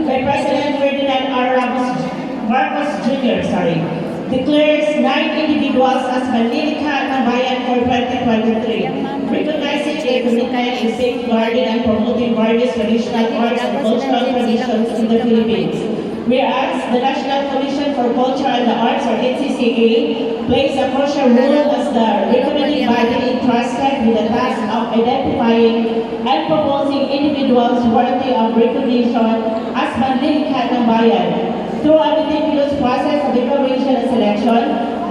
by President Ferdinand R. Marcos Jr., declares 9 individuals as Manlilika ng Bayan for 2023, recognizing their commitment in safeguarding and promoting various traditional arts and cultural traditions in the Philippines. Whereas the National Commission for Culture and the Arts, or NCCA, plays a crucial role as the recommending body entrusted with the task of identifying and proposing individuals worthy of recognition as Manlilika ng Bayan. Through a meticulous process of evaluation and selection,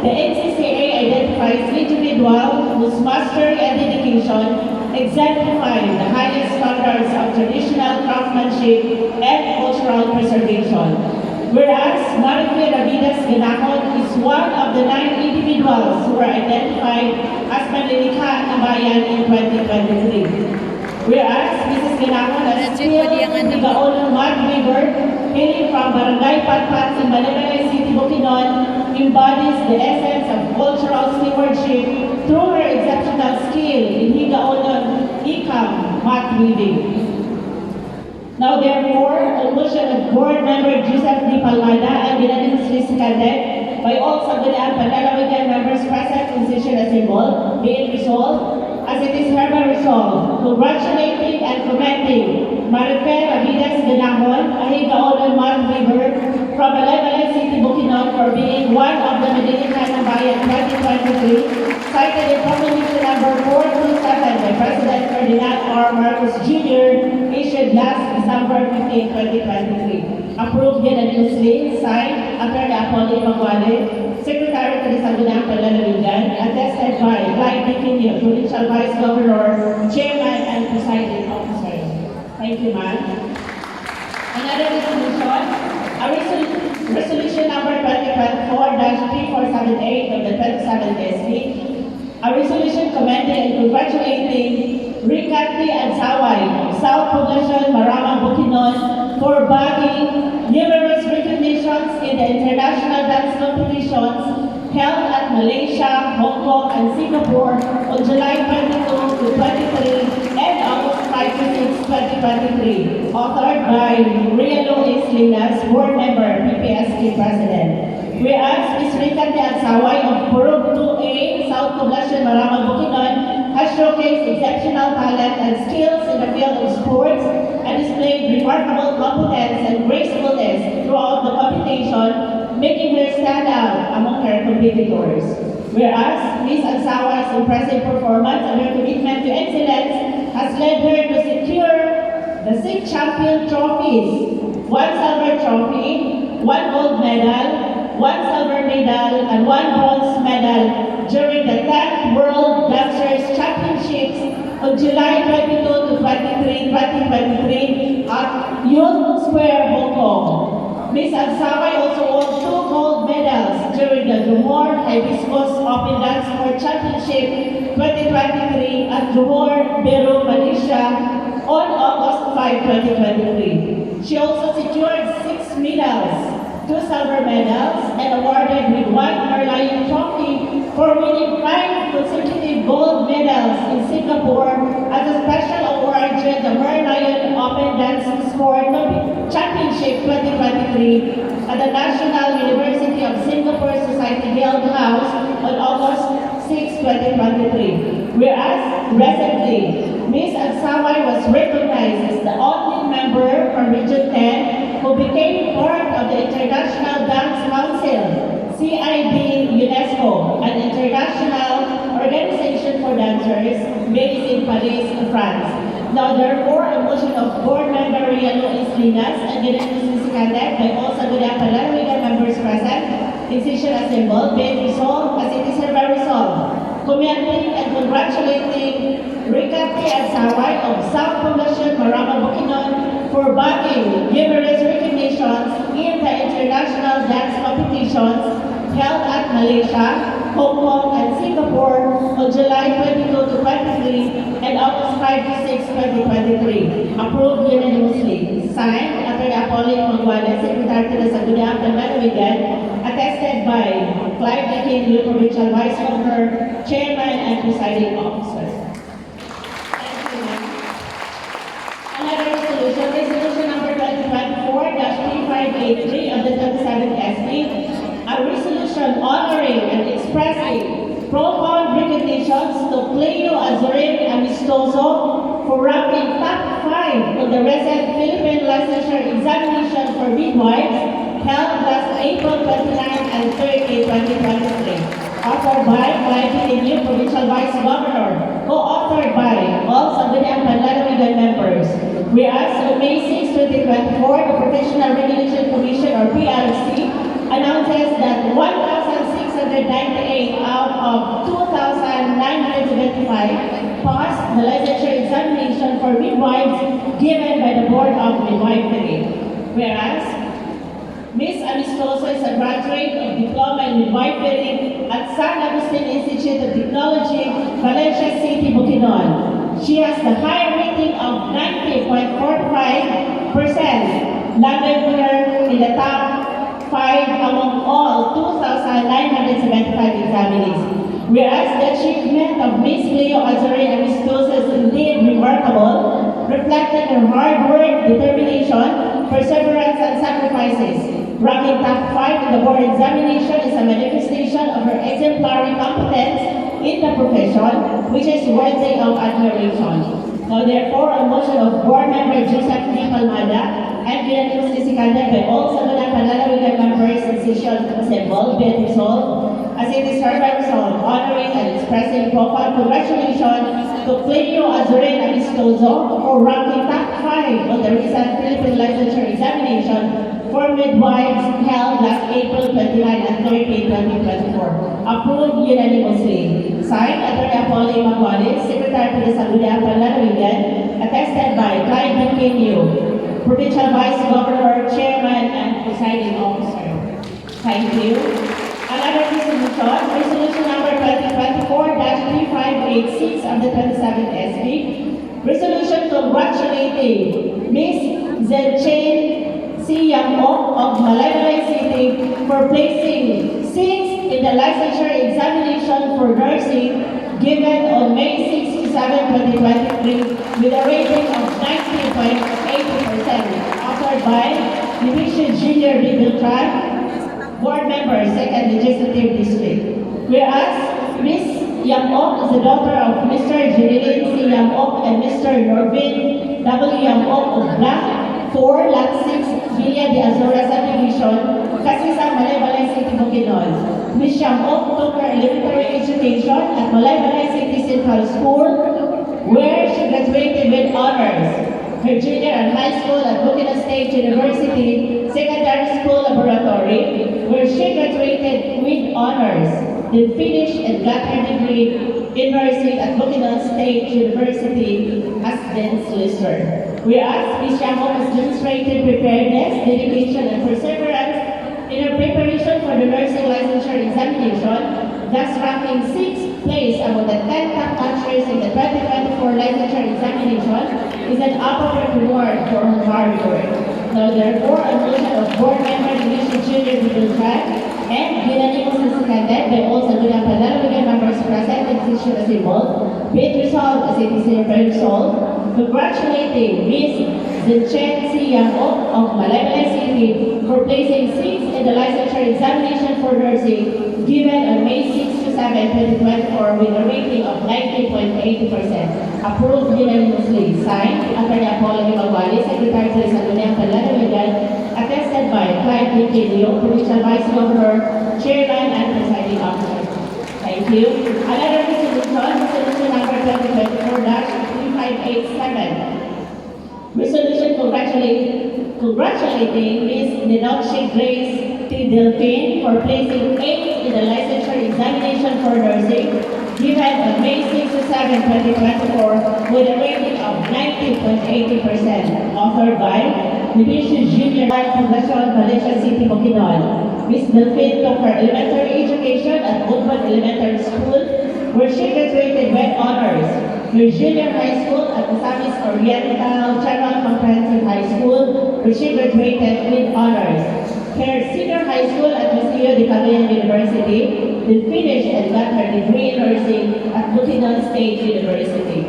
the NCCA identifies individuals whose mastery and dedication exemplify the highest standards of traditional craftsmanship and cultural preservation. Whereas Maricel Rabidas Ganahon is one of the 9 individuals who were identified as Manlilika ng Bayan in 2023. Whereas Mrs. Ganahon has skilled Higaonong Mud River, hailing from Barangay Patpat in Balagay City, Bukidnon, embodies the essence of cultural stewardship through her exceptional skill in Higaonong Ikam mat weaving. Now therefore, a motion of Board Member Joseph D. Palmada and unanimously seconded by all Sangguniang Panlalawigan members present in session assembled, be it resolved as it is hereby resolved, congratulating and commending Maricel Rabidas Ganahon, a Higaonong Mud River from Balagay City, Bukidnon, for being one of the Manlilika ng Bayan 2023, cited in Proclamation number 427 by President Ferdinand R. Marcos Jr., issued last December 15, 2023. Approved unanimously, signed Attorney Apollo Maguale, Secretary to the Sangguniang Panlalawigan, attested by Clyde Diquinio, Provincial Vice Governor, Chairman, and Presiding Officer. Thank you, ma'am. Another resolution, resolution number 2024-3478 of the 27th SB, a resolution commending and congratulating Ricati and Saway of South Poblacion, Maramang, Bukidnon for bagging numerous recognitions in the international dance competitions held at Malaysia, Hong Kong, and Singapore on July 22 to 23 and August 5 to 6, 2023, authored by Rielo A. Salinas, Board Member, PPST President. Whereas Ms. Ricati and Saway of Purug 2A, South Poblacion, Maramang, Bukidnon, has showcased exceptional talent and skills in the field of sports and displayed remarkable competence and gracefulness throughout the competition, making her stand out among her competitors. Whereas Ms. Ansaway's impressive performance and her commitment to excellence has led her to secure the 6 champion trophies, 1 silver trophy, 1 gold medal, 1 silver medal, and 1 bronze medal during the 10th World Dancers Championships on July 22 to 23, 2023 at Yonge Square, Hong Kong. Ms. Ansaway also won 2 gold medals during the Johor Hibiscus Open Dance Sport Championship 2023 at Johor, Bahru, Malaysia on August 5, 2023. She also secured 6 medals, 2 silver medals, and awarded with 1 Merlion Trophy for winning 5 consecutive gold medals in Singapore as a special award during the Merlion Open Dance Sport Championship 2023 at the National University of Singapore Society Guild House on August 6, 2023. Whereas recently, Ms. Ansaway was recognized as the only member from Region 10 who became part of the International Dance Council, CID UNESCO, an international organization for dancers based in Paris, France. Now therefore, a motion of Board Member Rielo A. Salinas and unanimously seconded by all Sangguniang Panlalawigan members present in session assembled, be it resolved as it is hereby resolved, commending and congratulating Ricati and Saway of South Poblacion, Maramang, Bukidnon for bagging numerous recognitions in the international dance competitions held at Malaysia, Hong Kong, and Singapore on July 22 to 23 and August 5 to 6, 2023. Approved unanimously. Signed, Attorney Apollo Maguale, Secretary to the Sangguniang Panlalawigan, attested by Clyde Diquinio, Provincial Vice Governor, Chairman, and Presiding Officer. Thank you, ma'am. Another resolution, resolution number 2024 for ranking top 5 on the recent Philippine licensure examination for midwives held last April 29 and 30, 2023. Authored by YP New Provincial Vice Governor, co-authored by all Sangguniang Panlalawigan members. Whereas on May 6, 2024, the Professional Regulation Commission or PRC announces that 1,698 out of 2,975 passed the licensure examination for midwives given by the Board of Midwifery. Whereas Ms. Amistoso is a graduate of Diploma in Midwifery at San Agustin Institute of Technology, Valencia City, Bukidnon. She has the high rating of 90.45%, landing her in the top 5 among all 2,975 examinees. Whereas the achievement of Ms. Leo Azure Amistoso is indeed remarkable, reflecting her hard work, determination, perseverance, and sacrifices. Ranking top 5 in the board examination is a manifestation of her exemplary competence in the profession, which is worthy of admiration. Now, therefore, a motion of board member Joseph D. Palmada and unanimously seconded by all Sangguniang Panlalawigan members in session assembled, be it resolved, as it is hereby resolved, honoring and expressing profound congratulations to Cleo Azurin Amistoso for ranking top 5 on the recent Philippine licensure examination for midwives held last April 29 and 30, 2024. Approved unanimously. Signed, Atty. Apollo Maguales, Secretary to the Sangguniang Panlalawigan, attested by Clyde Benqueño, Provincial Vice Governor, Chairman, and Presiding Officer. Thank you. Another resolution, resolution number 2024-3586 of the 27th SB, resolution congratulating Ms. Zenchain Siyamo of Malaybalay City for placing 6th in the licensure examination for nursing given on May 6 to 7, 2023 with a rating of 90.80%, authored by Division Junior Middle Track, Board Member, 2nd Legislative District. Whereas Ms. Yamok is the daughter of Mr. Jerilyn C. Yamok and Mr. Norvin W. Yamok of Block 4, Lot 6, Villa de Azora Subdivision, Kasisang Malaybalay City, Bukidnon. Ms. Yamok took her elementary education at Malaybalay City Central School, where she graduated with honors. Her junior and high school at Bukidnon State University Secondary School Laboratory, where she graduated with honors, then finished and got her degree in nursing at Bukidnon State University as then solicitor. Whereas Ms. Yamok has demonstrated preparedness, dedication, and perseverance in her preparation for the nursing licensure examination, thus ranking 6th place among the 10 top answers in the 2024 licensure examination, is an appropriate reward for her hard work. Now, therefore, a motion of board member Division Junior Middle Track and unanimously seconded by all Sangguniang Panlalawigan members present and session assembled, be it resolved as it is hereby resolved, congratulating Ms. Zenchain Siyamo of Malaybalay City for placing 6th in the licensure examination for nursing given on May 6 to 7, 2024 with a rating of 90.80%. Approved unanimously. Signed, Atty. Apollo Maguales, Secretary to the Sangguniang Panlalawigan, attested by Clyde Benqueño, Provincial Vice Governor, Chairman, and Presiding Officer. Thank you. Another resolution, resolution number 2024-3587. Resolution congratulating Ms. Ninoche Grace T. Delphine for placing 8th in the licensure examination for nursing given on May 6 to 7, 2024 with a rating of 90.80%, authored by Division Junior Fundación, Valencia City, Bukidnon. Ms. Delphine took her elementary education at Woodman Elementary School, where she graduated with honors. Her junior high school at Misamis Oriental General Comprehensive High School, where she graduated with honors. Her senior high school at Museo de Cagayan University, then finished and got her degree in nursing at Bukidnon State University.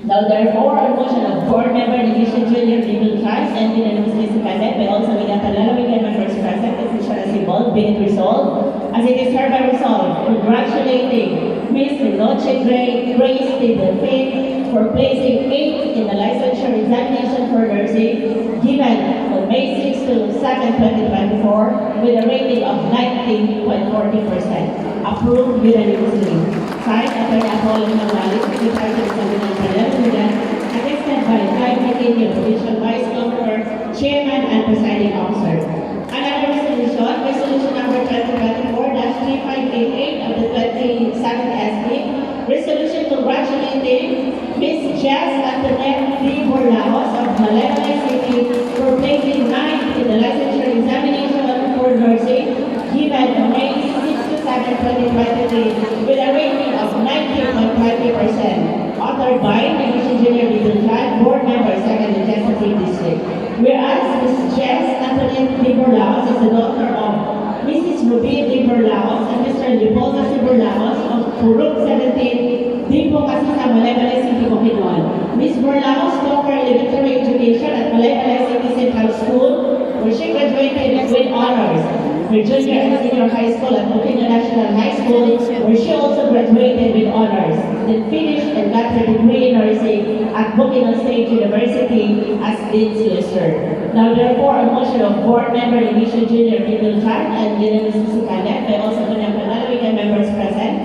Now, therefore, a motion of board member Division Junior Middle Class and unanimously seconded by all Sangguniang Panlalawigan members present and session assembled, be it resolved, as it is hereby resolved, congratulating Miss Noche Grace Delphine for placing 8 in the licensure examination for nursing given on May 6 to 7, 2024 with a rating of 19.40%. Approved unanimously. Signed, Attorney Apollo Nawali, Secretary to the Sangguniang Panlalawigan, attested by Clive McKinney, Provincial Vice Governor, Chairman, and Presiding Officer. Another resolution, resolution number 2024-3588 of the 27th SD, resolution congratulating Ms. Jess Antoinette D. Borlaos of Malaybalay City for placing 9th in the licensure examination for nursing given on May 6 to 7, 2023 with a rating of 90.20%. Authored by Division Junior Middleton, Board Member, 2nd Legislative District. Whereas Ms. Jess Antoinette D. Borlaos is the daughter of Mrs. Ruby D. Borlaos and Mr. Leopoldo C. Borlaos of Purok 17, Dimpo Casita, Malaybalay City, Bukidnon. Ms. Borlaos took her elementary education at Malaybalay City Central School, where she graduated with honors. Her junior and senior high school at Bukidnon National High School, where she also graduated with honors. Then finished and got her degree in nursing at Bukidnon State University as Dean's Lister. Now therefore, a motion of Board Member Division Junior Middleton and Mrs. Canet by also Panlalawigan members present.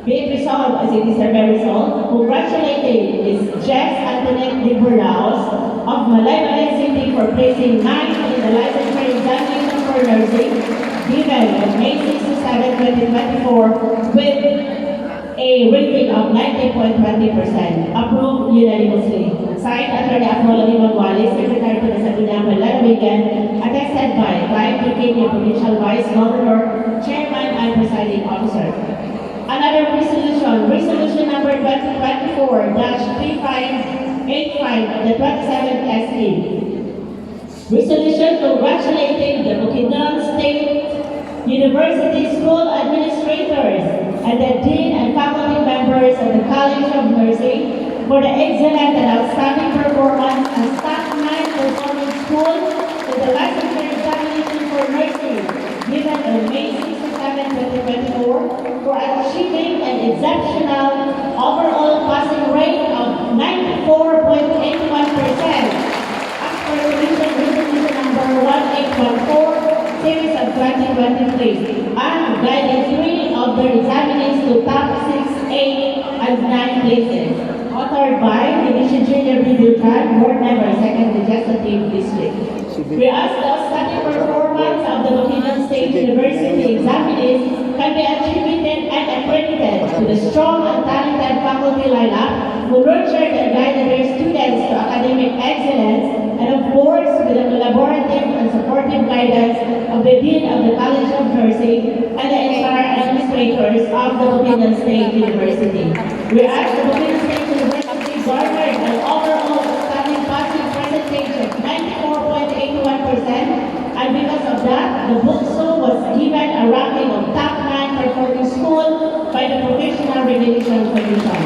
Be it resolved as it is hereby resolved, congratulating Ms. Jess Antoinette D. Borlaos of Malaybalay City for placing 9th in the licensure examination for nursing given on May 6 to 7, 2024 with a rating of 90.20%. Approved unanimously. Signed, Attorney Apollo Nawali, Secretary to the Sangguniang Panlalawigan, attested by Clive McKinney, Provincial Vice Governor, Chairman, and Presiding Officer. Another resolution, resolution number 2024-3585 of the 27th SD. Resolution congratulating the Bukidnon State University School Administrators and the Dean and faculty members of the College of Nursing for the excellent and outstanding performance as Staff 9 Performing School with the licensure examination for nursing given on May 6 to 7, 2024 for achieving an exceptional overall passing rate of 94.81%. As per resolution number 1814, series of 2023, and guiding 3 of the examinees to top 6, 8, and 9 places. Authored by Division Junior Middleton, Board Member, 2nd Legislative District. Whereas the outstanding performance of the Bukidnon State University examinees can be attributed and accredited to the strong and talented faculty lineup who nurtured and guided their students to academic excellence, and of course with the collaborative and supportive guidance of the Dean of the College of Nursing and the entire administrators of the Bukidnon State University. Whereas the Bukidnon State University garnered an overall outstanding passing percentage of 94.81%, and because of that, the BUCSO was given a ranking of top 9 performing school by the Professional Regulation Commission.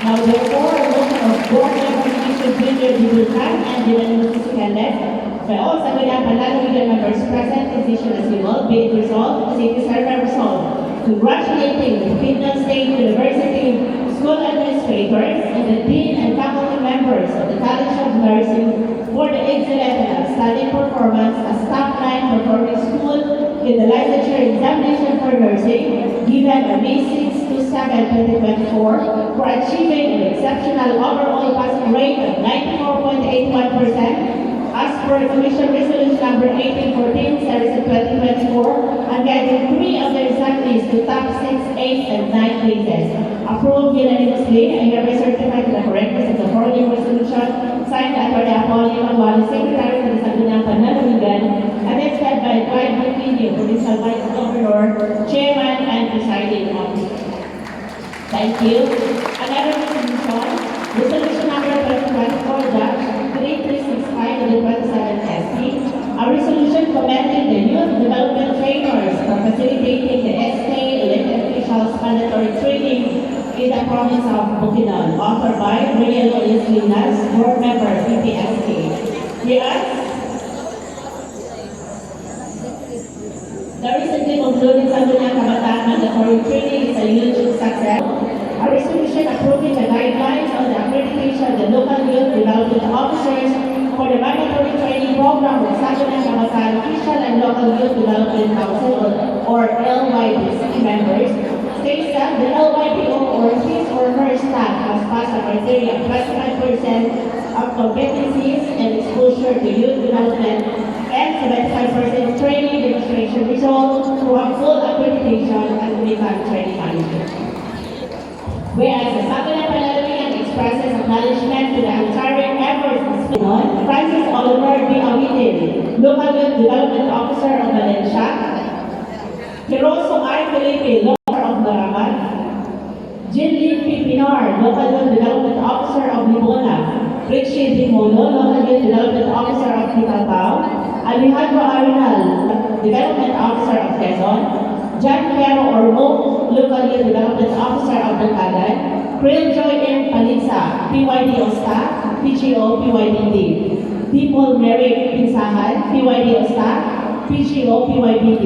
Now therefore, a motion of Board Member Division Junior Middleton and Mrs. Canet by all Sangguniang Panlalawigan members present, decision as you will, be it resolved as it is hereby resolved, congratulating the Bukidnon State University School Administrators and the Dean and faculty members of the College of Nursing for the excellent and outstanding performance as top 9 performing school in the licensure examination for nursing given on May 6 to 7, 2024 for achieving an exceptional overall passing rate of 94.81%. As per Commission Resolution number 1814, series of 2024, and guiding 3 of the examinees to top 6, 8, and 9 places. Approved unanimously, and hereby certified to the correctness of the following resolution, signed by Attorney Apollo Nawali, Secretary to the Sangguniang Panlalawigan, attested by Clive McKinney, Provincial Vice Governor, Chairman, and Presiding Officer. Thank you. Another resolution, resolution number 2024-3365 of the 27th SD, a resolution commending the youth development trainers for facilitating the SK elected officials mandatory training in the province of Bukidnon, authored by Riel Linas, Board Member, PPSK. Whereas the recently concluded Sangguniang Kabataan mandatory training is a huge success officers for the mandatory training program of Sangguniang Kabataan Official and Local Youth Development Council or LYDC members states that the LYDO or his or her staff has passed the criteria of 25% of competencies and exposure to youth development and 75% training demonstration results to have full accreditation as Bicam training manager. Whereas the Sangguniang Panlalawigan expresses acknowledgement to the untiring efforts of Francis Oliver B. Awitin, Local Youth Development Officer of Valencia, Hiroso R. Felipe, Local of Baraban, Jinlin P. Pinar, Local Youth Development Officer of Libona, Richie D. Mono, Local Youth Development Officer of Kitatao, Alejandro Arenal, Development Officer of Quezon, John Pero Ormo, Local Youth Development Officer of Nagkagan, Krill Joy M. Palisa, PYD Staff, PGO, PYDD, People Merrick Pinsahan, PYD Staff, PGO, PYDD,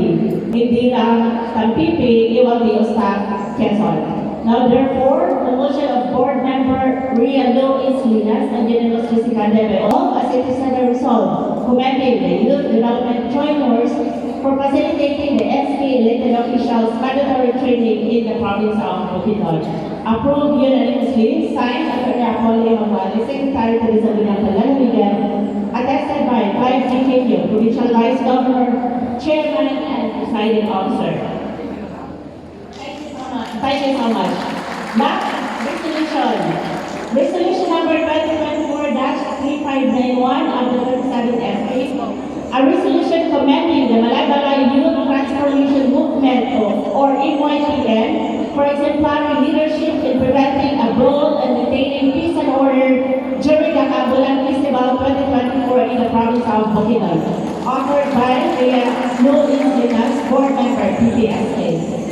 Indira Tampipi, PYD Staff, Quezon. Now therefore, the motion of Board Member Ria Lois Linas and General Jessica Debe all as it is under resolved, commending the Youth Development Joiners for facilitating the SK elected officials mandatory training in the province of Bukidnon. Approved unanimously, signed under the Apollo Mamali, Secretary to the Sangguniang Panlalawigan, attested by 5 DKU, Provincial Vice Governor, Chairman, and Presiding Officer. Thank you so much. Last resolution. Resolution number 2024-3591 of the 37th FA. A resolution commending the Malay Youth Transformation Movement or EYTN for exemplary leadership in preventing, abroad, and maintaining peace and order during the Kabulan Festival 2024 in the province of Bukidnon. Authored by Ria Lois Linas, Board Member, PPSA.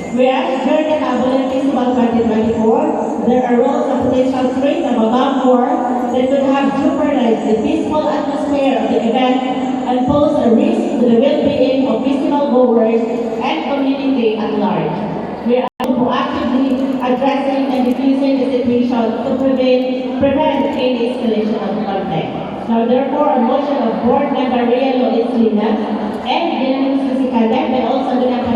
Whereas during the Kabulan Festival 2024, there arose a potential threat of a bomb war that could have jeopardized the peaceful atmosphere of the event and pose a risk to the well-being of festival goers and community at large. We are proactively addressing and diffusing the situation to prevent any escalation of the conflict. Now therefore, a motion of Board Member Ria Lois Linas and General Jessica Debe also do not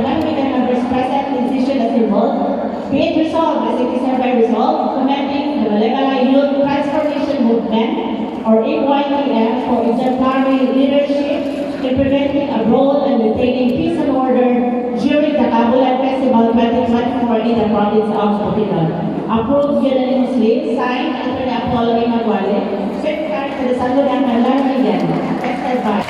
members present in session assembled, be it resolved as it is hereby resolved, commending the Malay Youth Transformation Movement or EYTN for exemplary leadership in preventing, abroad, and maintaining peace and order during the Kabulan Festival 2024 in the province of Bukidnon. Approved unanimously, signed under the Apollo Magwale, Secretary to the Sangguniang Panlalawigan, attested by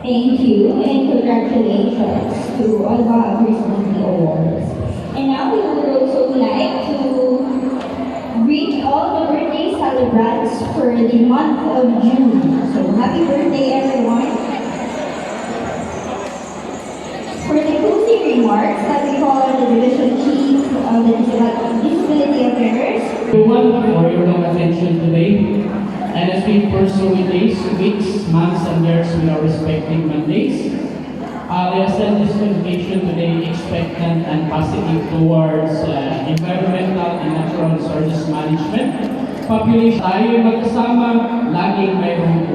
Thank you and congratulations to all of our receiving the awards. And now we would also like to greet all the birthday celebrants for the month of June. So happy birthday everyone. For the closing remarks that we call the Division Chief of the Disability Affairs. Everyone for your long attention today. And as we pursue days, weeks, months, and years with our respective mandates, the extend this communication today expectant and positive towards environmental and natural resources management. Population tayo magkasama, laging mayroong